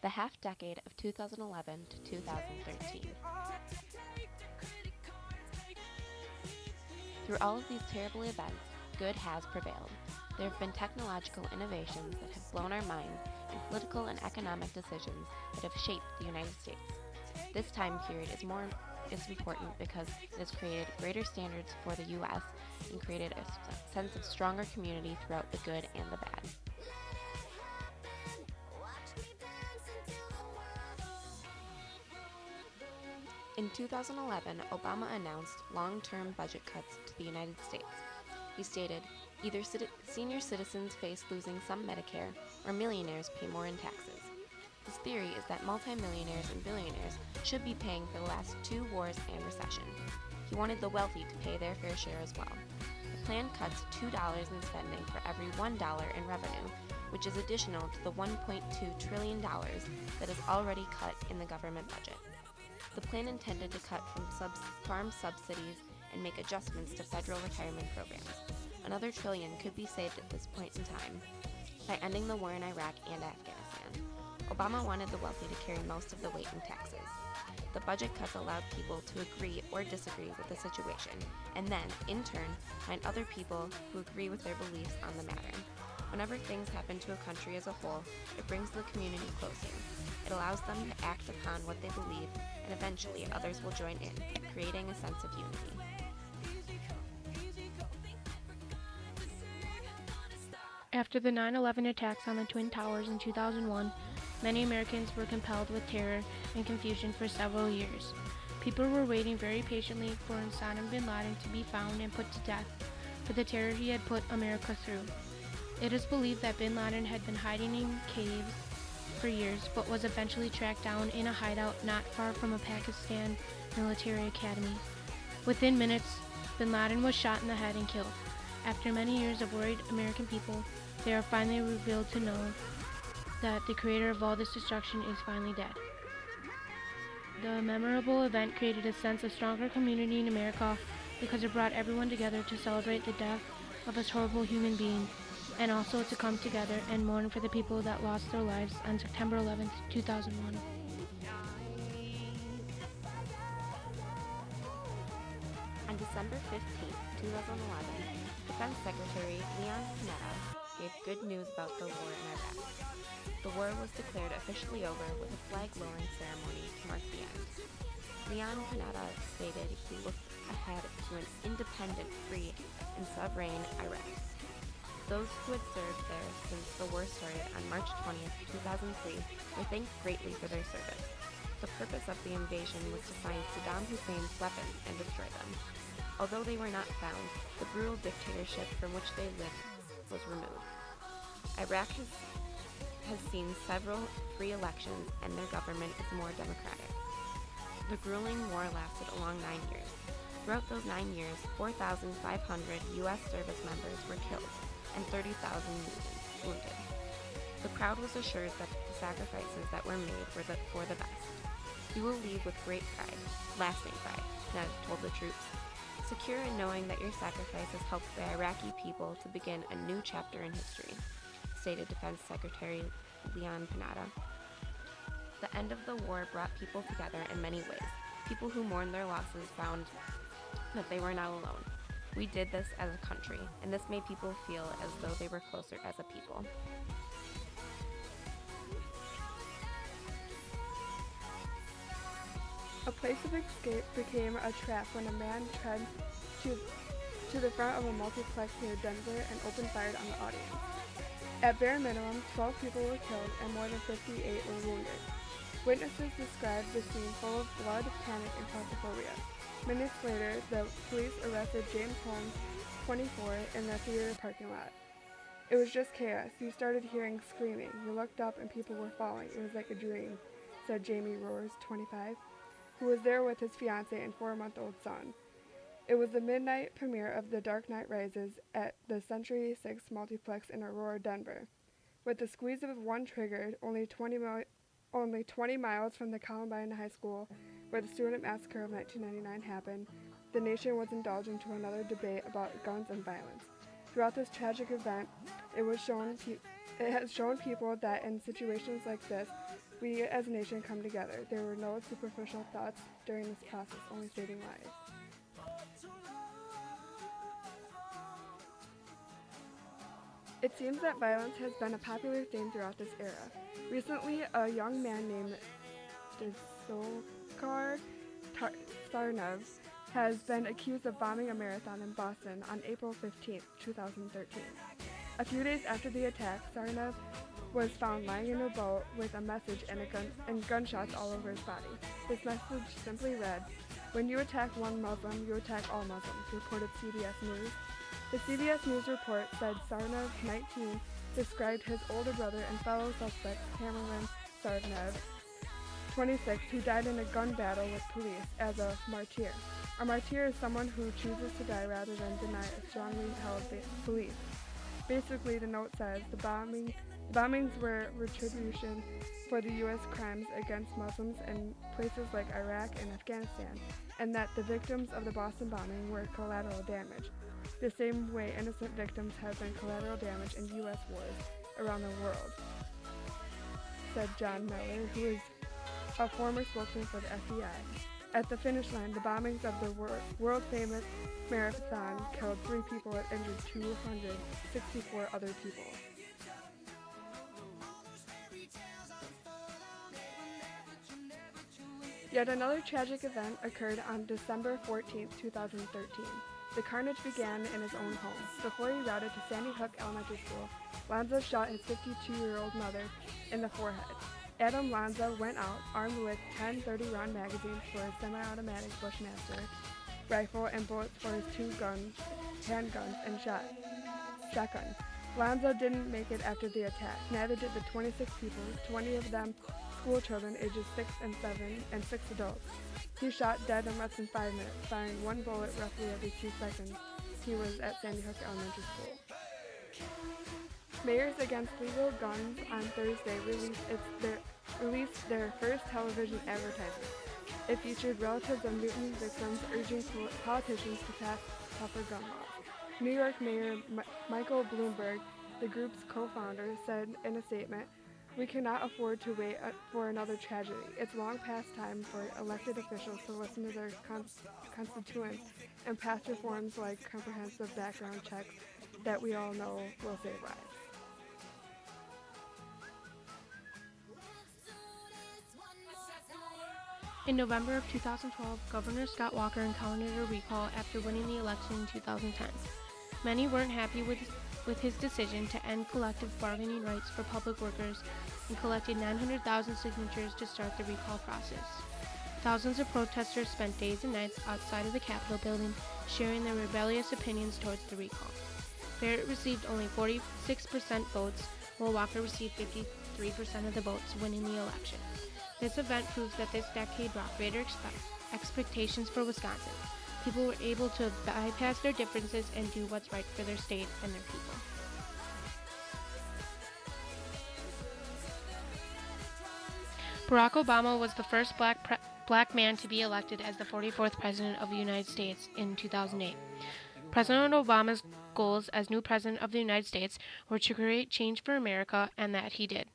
the half-decade of 2011 to 2013. Through all of these terrible events, good has prevailed. There have been technological innovations that have blown our minds and political and economic decisions that have shaped the United States. This time period is important because it has created greater standards for the U.S. and created a sense of stronger community throughout the good and the bad. In 2011, Obama announced long-term budget cuts to the United States. He stated, either senior citizens face losing some Medicare or millionaires pay more in taxes. His theory is that multimillionaires and billionaires should be paying for the last 2 wars and recession. He wanted the wealthy to pay their fair share as well. The plan cuts $2 in spending for every $1 in revenue, which is additional to the $1.2 trillion that is already cut in the government budget. The plan intended to cut from farm subsidies and make adjustments to federal retirement programs. Another trillion could be saved at this point in time by ending the war in Iraq and Afghanistan. Obama wanted the wealthy to carry most of the weight in taxes. The budget cuts allowed people to agree or disagree with the situation, and then, in turn, find other people who agree with their beliefs on the matter. Whenever things happen to a country as a whole, it brings the community closer. It allows them to act upon what they believe, and eventually others will join in, creating a sense of unity. After the 9/11 attacks on the Twin Towers in 2001, many Americans were compelled with terror and confusion for several years. People were waiting very patiently for Osama bin Laden to be found and put to death for the terror he had put America through. It is believed that bin Laden had been hiding in caves for years, but was eventually tracked down in a hideout not far from a Pakistan military academy. Within minutes, bin Laden was shot in the head and killed. After many years of worried American people, they are finally revealed to know that the creator of all this destruction is finally dead. The memorable event created a sense of stronger community in America because it brought everyone together to celebrate the death of this horrible human being, and also to come together and mourn for the people that lost their lives on September 11th, 2001. On December 15, 2011, Defense Secretary Leon Panetta gave good news about the war in Iraq. The war was declared officially over with a flag-lowering ceremony to mark the end. Leon Panetta stated he looked ahead to an independent, free, and sovereign Iraq. Those who had served there since the war started on March 20, 2003, were thanked greatly for their service. The purpose of the invasion was to find Saddam Hussein's weapons and destroy them. Although they were not found, the brutal dictatorship from which they lived was removed. Iraq has seen several free elections, and their government is more democratic. The grueling war lasted a long 9 years. Throughout those 9 years, 4,500 U.S. service members were killed and 30,000 wounded. The crowd was assured that the sacrifices that were made were for the best. You will leave with great pride, lasting pride, Ned told the troops, secure in knowing that your sacrifice has helped the Iraqi people to begin a new chapter in history, stated Defense Secretary Leon Panetta. The end of the war brought people together in many ways. People who mourned their losses found that they were not alone. We did this as a country, and this made people feel as though they were closer as a people. A place of escape became a trap when a man tread to the front of a multiplex near Denver and opened fire on the audience. At bare minimum, 12 people were killed and more than 58 were wounded. Witnesses described the scene full of blood, panic, and claustrophobia. Minutes later, the police arrested James Holmes, 24, in the theater parking lot. It was just chaos. You started hearing screaming. You looked up and people were falling. It was like a dream, said Jamie Roars, 25, who was there with his fiancée and 4-month-old son. It was the midnight premiere of The Dark Knight Rises at the Century 6 Multiplex in Aurora, Denver. With the squeeze of one trigger, only 20 miles from the Columbine High School, where the student massacre of 1999 happened, the nation was indulging to another debate about guns and violence. Throughout this tragic event, it was shown It has shown people that in situations like this, we as a nation come together. There were no superficial thoughts during this process, only saving lives. It seems that violence has been a popular theme throughout this era. Recently, a young man named Dzhokhar Tsarnaev has been accused of bombing a marathon in Boston on April 15, 2013. A few days after the attack, Tsarnaev was found lying in a boat with a message and gunshots all over his body. This message simply read, "When you attack one Muslim, you attack all Muslims," reported CBS News. The CBS News report said Tsarnaev, 19, described his older brother and fellow suspect Cameron Tsarnaev, 26, who died in a gun battle with police, as a martyr. A martyr is someone who chooses to die rather than deny a strongly held belief. Basically, the note says the bombings were retribution for the U.S. crimes against Muslims in places like Iraq and Afghanistan, and that the victims of the Boston bombing were collateral damage, the same way innocent victims have been collateral damage in U.S. wars around the world, said John Miller, who is a former spokesman for the FBI. At the finish line, the bombings of the world-famous marathon killed 3 people and injured 264 other people. Yet another tragic event occurred on December 14, 2013. The carnage began in his own home. Before he routed to Sandy Hook Elementary School, Lanza shot his 52-year-old mother in the forehead. Adam Lanza went out armed with 10 30-round magazines for his semi-automatic Bushmaster rifle and bullets for his 2 handguns and shotgun. Lanza didn't make it after the attack. Neither did the 26 people, 20 of them school children ages 6 and 7, and 6 adults. He shot dead in less than 5 minutes, firing 1 bullet roughly every 2 seconds. He was at Sandy Hook Elementary School. Mayors Against Legal Guns on Thursday released their first television advertisement. It featured relatives of mutiny victims urging politicians to pass tougher gun laws. New York Mayor Michael Bloomberg, the group's co-founder, said in a statement, "We cannot afford to wait for another tragedy. It's long past time for elected officials to listen to their constituents and pass reforms like comprehensive background checks that we all know will save lives." In November of 2012, Governor Scott Walker encountered a recall after winning the election in 2010. Many weren't happy with his decision to end collective bargaining rights for public workers and collected 900,000 signatures to start the recall process. Thousands of protesters spent days and nights outside of the Capitol building sharing their rebellious opinions towards the recall. Barrett received only 46% votes, while Walker received 53% of the votes, winning the election. This event proves that this decade brought greater expectations for Wisconsin. People were able to bypass their differences and do what's right for their state and their people. Barack Obama was the first black man to be elected as the 44th President of the United States in 2008. President Obama's goals as new President of the United States were to create change for America, and that he did.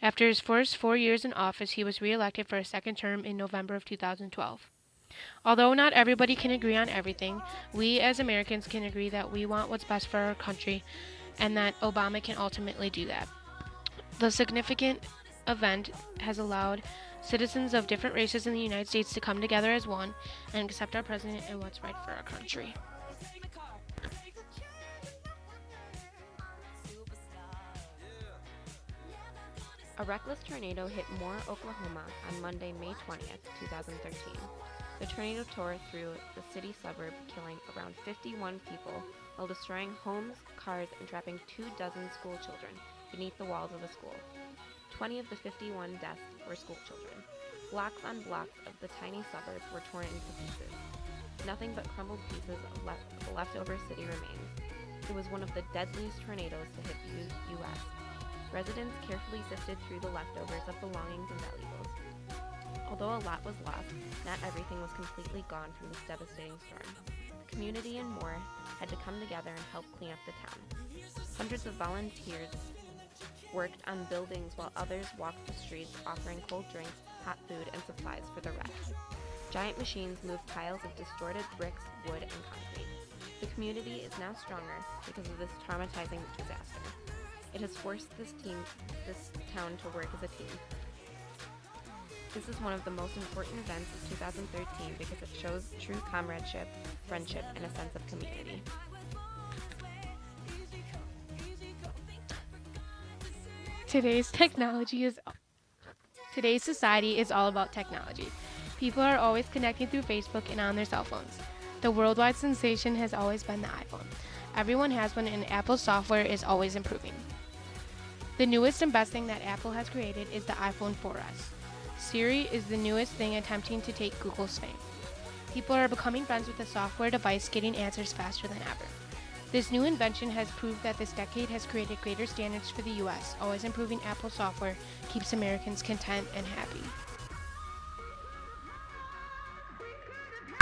After his first 4 years in office, he was re-elected for a second term in November of 2012. Although not everybody can agree on everything, we as Americans can agree that we want what's best for our country and that Obama can ultimately do that. The significant event has allowed citizens of different races in the United States to come together as one and accept our president and what's right for our country. A reckless tornado hit Moore, Oklahoma on Monday, May 20th, 2013. The tornado tore through the city suburb, killing around 51 people while destroying homes, cars, and trapping 24 school children beneath the walls of a school. 20 of the 51 deaths were school children. Blocks on blocks of the tiny suburb were torn into pieces. Nothing but crumbled pieces of the leftover city remains. It was one of the deadliest tornadoes to hit the U.S. Residents carefully sifted through the leftovers of belongings and valuables. Although a lot was lost, not everything was completely gone from this devastating storm. The community and more had to come together and help clean up the town. Hundreds of volunteers worked on buildings while others walked the streets offering cold drinks, hot food, and supplies for the rest. Giant machines moved piles of distorted bricks, wood, and concrete. The community is now stronger because of this traumatizing disaster. It has forced this town to work as a team. This is one of the most important events of 2013 because it shows true comradeship, friendship, and a sense of community. Today's society is all about technology. People are always connecting through Facebook and on their cell phones. The worldwide sensation has always been the iPhone. Everyone has one, and Apple's software is always improving. The newest and best thing that Apple has created is the iPhone 4S. Siri is the newest thing attempting to take Google's fame. People are becoming friends with the software device, getting answers faster than ever. This new invention has proved that this decade has created greater standards for the U.S. Always improving Apple software keeps Americans content and happy.